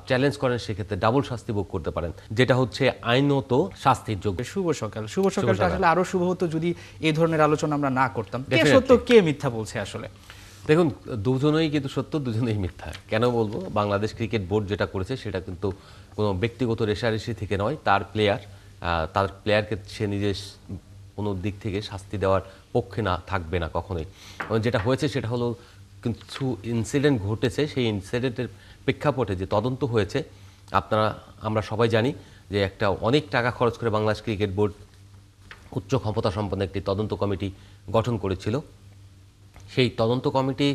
Challenge করেন সেক্ষেত্রে double শাস্তি ভোগ করতে পারেন, যেটা হচ্ছে আইনত শাস্তির যোগ্য। শুভ সকাল। শুভ সকালটা আসলে আরো শুভ হতো যদি এই ধরনের আলোচনা আমরা না করতাম। কে সত্য কে মিথ্যা বলছে আসলে? দেখুন, দুজনেই কিন্তু সত্য, দুজনেই মিথ্যা। কেন বলবো? বাংলাদেশ ক্রিকেট বোর্ড যেটা করেছে সেটা কিন্তু কোনো ব্যক্তিগত রেষারেষি থেকে নয়। তার প্লেয়ারকে সে নিজের কোনো দিক থেকে শাস্তি দেওয়ার পক্ষে থাকবে না কখনোই। এবং যেটা হয়েছে সেটা হলো কিছু ইনসিডেন্ট ঘটেছে, সেই ইনসিডেন্টের প্রেক্ষাপটে যে তদন্ত হয়েছে, আমরা সবাই জানি যে একটা অনেক টাকা খরচ করে বাংলাদেশ ক্রিকেট বোর্ড উচ্চ ক্ষমতা সম্পন্ন একটি তদন্ত কমিটি গঠন করেছিল। সেই তদন্ত কমিটি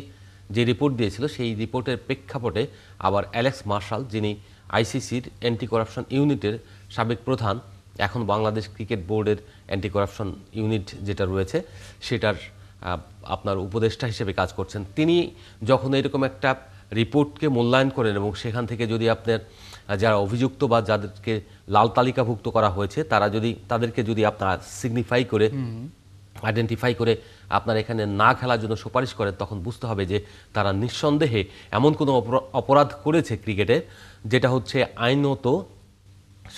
যে রিপোর্ট দিয়েছিল সেই রিপোর্টের প্রেক্ষাপটে আবার অ্যালেক্স মার্শাল, যিনি আইসিসির অ্যান্টি করাপশন ইউনিটের সাবেক প্রধান, এখন বাংলাদেশ ক্রিকেট বোর্ডের অ্যান্টি করাপশন ইউনিট যেটা রয়েছে সেটার আপনার উপদেষ্টা হিসেবে কাজ করছেন, তিনি যখন এরকম একটা রিপোর্টকে মূল্যায়ন করেন এবং সেখান থেকে যদি আপনার যারা অভিযুক্ত বা যাদেরকে লাল তালিকাভুক্ত করা হয়েছে তাদেরকে যদি আপনারা আইডেন্টিফাই করে আপনার এখানে না খেলার জন্য সুপারিশ করেন, তখন বুঝতে হবে যে তারা নিঃসন্দেহে এমন কোনো অপরাধ করেছে ক্রিকেটে যেটা হচ্ছে আইনত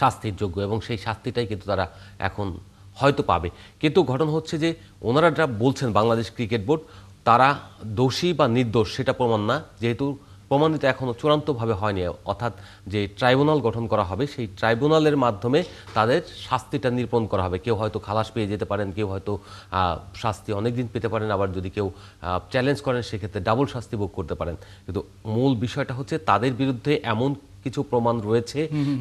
শাস্তির যোগ্য, এবং সেই শাস্তিটাই কিন্তু তারা এখন হয়তো পাবে। কিন্তু ঘটনা হচ্ছে যে ওনারা যা বলছেন বাংলাদেশ ক্রিকেট বোর্ড, তারা দোষী বা নির্দোষ সেটা প্রমাণ না, যেহেতু প্রমাণিত এখনও চূড়ান্তভাবে হয়নি। অর্থাৎ যে ট্রাইব্যুনাল গঠন করা হবে সেই ট্রাইব্যুনালের মাধ্যমে তাদের শাস্তিটা নিরূপণ করা হবে। কেউ হয়তো খালাস পেয়ে যেতে পারেন, কেউ হয়তো শাস্তি অনেক দিন পেতে পারেন, আবার যদি কেউ চ্যালেঞ্জ করেন সেক্ষেত্রে ডাবল শাস্তি ভোগ করতে পারেন। কিন্তু মূল বিষয়টা হচ্ছে তাদের বিরুদ্ধে এমন কিছু প্রমাণ রয়েছে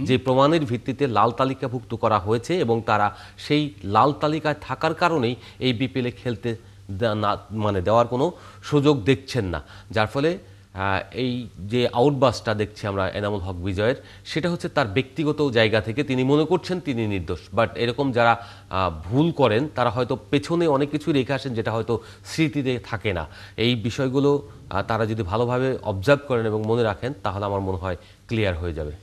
যে প্রমাণের ভিত্তিতে লাল তালিকাভুক্ত করা হয়েছে, এবং তারা সেই লাল তালিকায় থাকার কারণেই এই বিপিএলে খেলতে দেওয়ার কোনো সুযোগ দেখছেন না। যার ফলে এই যে আউটবাসটা দেখছি আমরা এনামুল হক বিজয়ের, সেটা হচ্ছে তার ব্যক্তিগত জায়গা থেকে তিনি মনে করছেন তিনি নির্দোষ। বাট এরকম যারা ভুল করেন তারা হয়তো পেছনে অনেক কিছুই রেখে আসেন যেটা হয়তো স্মৃতিতে থাকে না। এই বিষয়গুলো তারা যদি ভালোভাবে অবজার্ভ করেন এবং মনে রাখেন, তাহলে আমার মনে হয় ক্লিয়ার হয়ে যাবে।